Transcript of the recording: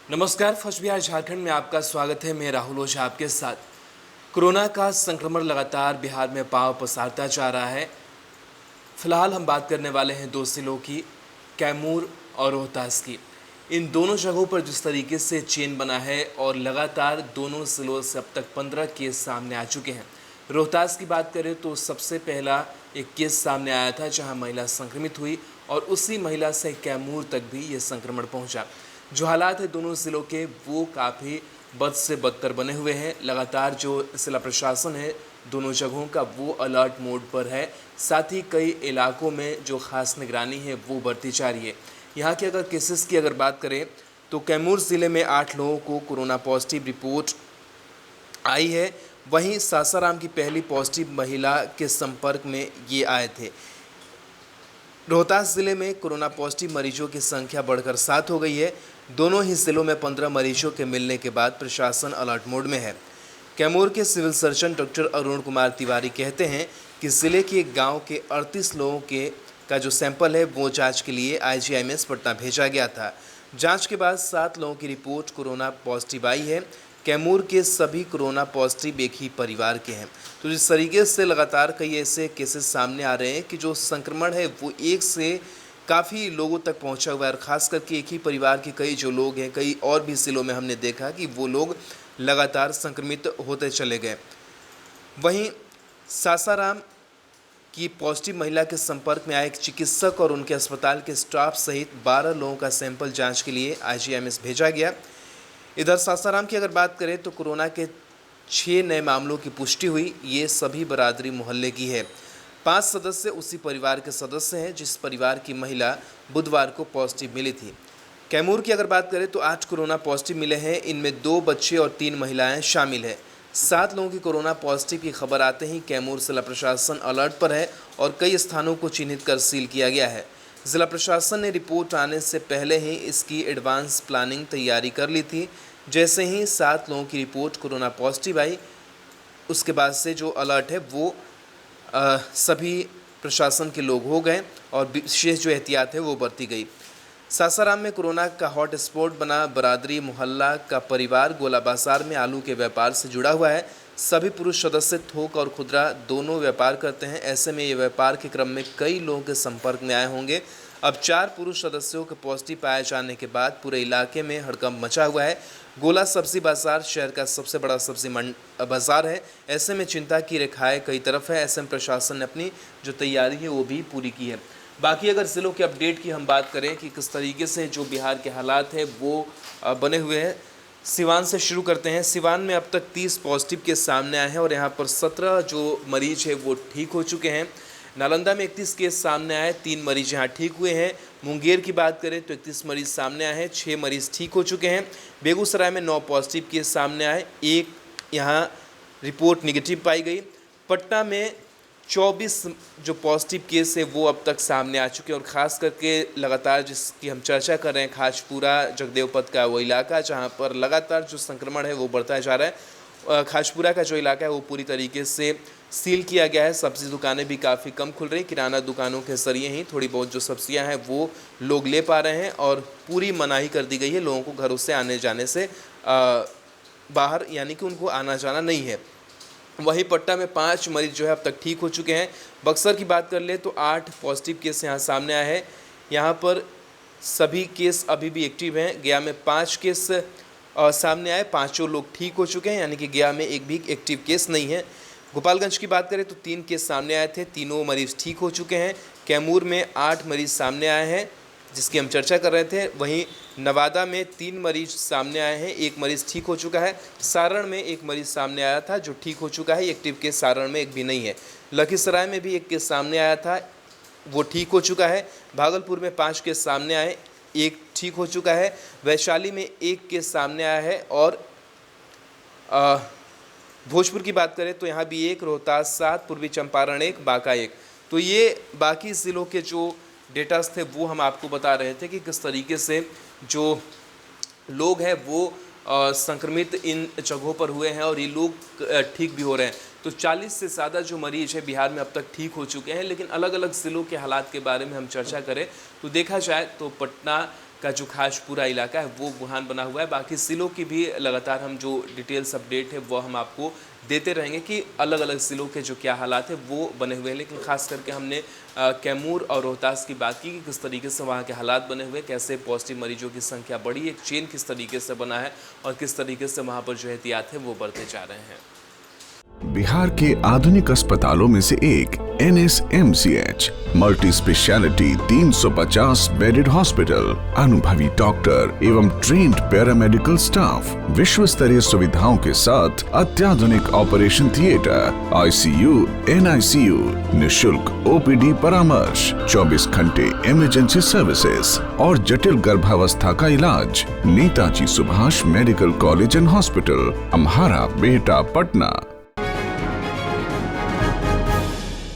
नमस्कार। फर्स्ट बिहार झारखंड में आपका स्वागत है। मैं राहुल ओझा आपके साथ। कोरोना का संक्रमण लगातार बिहार में पांव पसारता जा रहा है। फिलहाल हम बात करने वाले हैं दो जिलों की, कैमूर और रोहतास की। इन दोनों जगहों पर जिस तरीके से चेन बना है और लगातार दोनों जिलों से अब तक 15 केस सामने आ चुके हैं। रोहतास की बात करें तो सबसे पहला एक केस सामने आया था जहां महिला संक्रमित हुई और उसी महिला से कैमूर तक भी ये संक्रमण पहुंचा। जो हालात है दोनों ज़िलों के वो काफ़ी बद से बदतर बने हुए हैं। लगातार जो ज़िला प्रशासन है दोनों जगहों का वो अलर्ट मोड पर है। साथ ही कई इलाकों में जो ख़ास निगरानी है वो बढ़ती जा रही है। यहाँ के अगर केसेस की अगर बात करें तो कैमूर ज़िले में 8 लोगों को कोरोना पॉजिटिव रिपोर्ट आई है। वहीं सासाराम की पहली पॉजिटिव महिला के संपर्क में ये आए थे। रोहतास जिले में कोरोना पॉजिटिव मरीजों की संख्या बढ़कर 7 हो गई है। दोनों ही जिलों में 15 मरीजों के मिलने के बाद प्रशासन अलर्ट मोड में है। कैमूर के civil surgeon doctor Arun Kumar Tiwari कहते हैं कि जिले के एक गांव के 38 लोगों का जो सैंपल है वो जांच के लिए IGIMS पटना भेजा गया था। जांच के बाद 7 लोगों की रिपोर्ट कोरोना पॉजिटिव आई है। कैमूर के सभी कोरोना पॉजिटिव एक ही परिवार के हैं। तो जिस तरीके से लगातार कई ऐसे केसेस सामने आ रहे हैं कि जो संक्रमण है वो एक से काफ़ी लोगों तक पहुंचा हुआ है और ख़ास करके एक ही परिवार के कई जो लोग हैं, कई और भी ज़िलों में हमने देखा कि वो लोग लगातार संक्रमित होते चले गए। वहीं सासाराम की पॉजिटिव महिला के संपर्क में आए एक चिकित्सक और उनके अस्पताल के स्टाफ सहित 12 लोगों का सैंपल जाँच के लिए IGIMS भेजा गया। इधर सासाराम की अगर बात करें तो कोरोना के 6 नए मामलों की पुष्टि हुई। ये सभी बरादरी मोहल्ले की है। 5 सदस्य उसी परिवार के सदस्य हैं जिस परिवार की महिला बुधवार को पॉजिटिव मिली थी। कैमूर की अगर बात करें तो 8 कोरोना पॉजिटिव मिले हैं। इनमें 2 बच्चे और 3 महिलाएं शामिल हैं। 7 लोगों की कोरोना पॉजिटिव की खबर आते ही कैमूर जिला प्रशासन अलर्ट पर है और कई स्थानों को चिन्हित कर सील किया गया है। जिला प्रशासन ने रिपोर्ट आने से पहले ही इसकी एडवांस प्लानिंग तैयारी कर ली थी। जैसे ही 7 लोगों की रिपोर्ट कोरोना पॉजिटिव आई उसके बाद से जो अलर्ट है वो सभी प्रशासन के लोग हो गए और विशेष जो एहतियात है वो बरती गई। सासाराम में कोरोना का हॉट स्पॉट बना बरादरी मोहल्ला का परिवार गोला बाजार में आलू के व्यापार से जुड़ा हुआ है। सभी पुरुष सदस्य थोक और खुदरा दोनों व्यापार करते हैं। ऐसे में ये व्यापार के क्रम में कई लोगों के संपर्क में आए होंगे। अब 4 पुरुष सदस्यों के पॉजिटिव पाए जाने के बाद पूरे इलाके में हड़कंप मचा हुआ है। गोला सब्जी बाजार शहर का सबसे बड़ा सब्जी बाजार है। ऐसे में चिंता की रेखाएं कई तरफ है। ऐसे में प्रशासन ने अपनी जो तैयारी है वो भी पूरी की है। बाकी अगर ज़िलों के अपडेट की हम बात करें कि किस तरीके से जो बिहार के हालात हैं वो बने हुए हैं, सिवान से शुरू करते हैं। सिवान में अब तक 30 पॉजिटिव केस सामने आए हैं और यहाँ पर 17 जो मरीज है वो ठीक हो चुके हैं। नालंदा में 31 केस सामने आए, 3 मरीज यहाँ ठीक हुए हैं। मुंगेर की बात करें तो 31 मरीज सामने आए हैं, 6 मरीज ठीक हो चुके हैं। बेगूसराय में 9 पॉजिटिव केस सामने आए, 1 यहाँ रिपोर्ट निगेटिव पाई गई। पटना में 24 जो पॉजिटिव केस है वो अब तक सामने आ चुके हैं और ख़ास करके लगातार जिसकी हम चर्चा कर रहे हैं खाजपुरा जगदेवपथ का वो इलाका जहाँ पर लगातार जो संक्रमण है वो बढ़ता जा रहा है। खाजपुरा का जो इलाका है वो पूरी तरीके से सील किया गया है। सब्ज़ी दुकानें भी काफ़ी कम खुल रही, किराना दुकानों के ज़रिए ही थोड़ी बहुत जो सब्जियां हैं वो लोग ले पा रहे हैं और पूरी मनाही कर दी गई है लोगों को घरों से आने जाने से बाहर, यानी कि उनको आना जाना नहीं है। वहीं पटना में 5 मरीज जो है अब तक ठीक हो चुके हैं। बक्सर की बात कर ले तो 8 पॉजिटिव केस यहाँ सामने आए हैं। यहाँ पर सभी केस अभी भी एक्टिव हैं। गया में 5 केस सामने आए, 5 लोग ठीक हो चुके हैं, यानी कि गया में एक भी एक्टिव केस नहीं है। गोपालगंज की बात करें तो 3 केस सामने आए थे, तीनों मरीज ठीक हो चुके हैं। कैमूर में 8 मरीज सामने आए हैं जिसकी हम चर्चा कर रहे थे। वहीं नवादा में 3 मरीज सामने आए हैं, 1 मरीज ठीक हो चुका है। सारण में 1 मरीज सामने आया था जो ठीक हो चुका है, एक्टिव केस सारण में एक भी नहीं है। लखीसराय में भी 1 केस सामने आया था, वो ठीक हो चुका है। भागलपुर में 5 केस सामने आए, 1 ठीक हो चुका है। वैशाली में 1 केस सामने आया है और भोजपुर की बात करें तो यहाँ भी 1, रोहतास 7, पूर्वी चंपारण 1, बांका 1। तो ये बाकी ज़िलों के जो डेटास थे वो हम आपको बता रहे थे कि किस तरीके से जो लोग हैं वो संक्रमित इन जगहों पर हुए हैं और ये लोग ठीक भी हो रहे हैं। तो 40 से ज़्यादा जो मरीज है बिहार में अब तक ठीक हो चुके हैं। लेकिन अलग अलग ज़िलों के हालात के बारे में हम चर्चा करें तो देखा जाए तो पटना का जो खास पूरा इलाका है वो वुहान बना हुआ है। बाकी ज़िलों की भी लगातार हम जो डिटेल्स अपडेट है वो हम आपको देते रहेंगे कि अलग अलग ज़िलों के जो क्या हालात है वो बने हुए हैं। लेकिन ख़ास करके हमने कैमूर और रोहतास की बात की कि किस तरीके से वहाँ के हालात बने हुए, कैसे पॉजिटिव मरीजों की संख्या बढ़ी, एक चेन किस तरीके से बना है और किस तरीके से वहाँ पर जो एहतियात है वो बढ़ते जा रहे हैं। बिहार के आधुनिक अस्पतालों में से एक NSMCH multi speciality 350 bedded hospital, अनुभवी डॉक्टर एवं ट्रेन्ड पैरामेडिकल स्टाफ, विश्व स्तरीय सुविधाओं के साथ अत्याधुनिक ऑपरेशन थिएटर, ICU, NICU, निशुल्क OPD परामर्श, 24 घंटे इमरजेंसी सर्विसेज और जटिल गर्भावस्था का इलाज। Netaji Subhash medical college and hospital, Amhara, Bihta, Patna.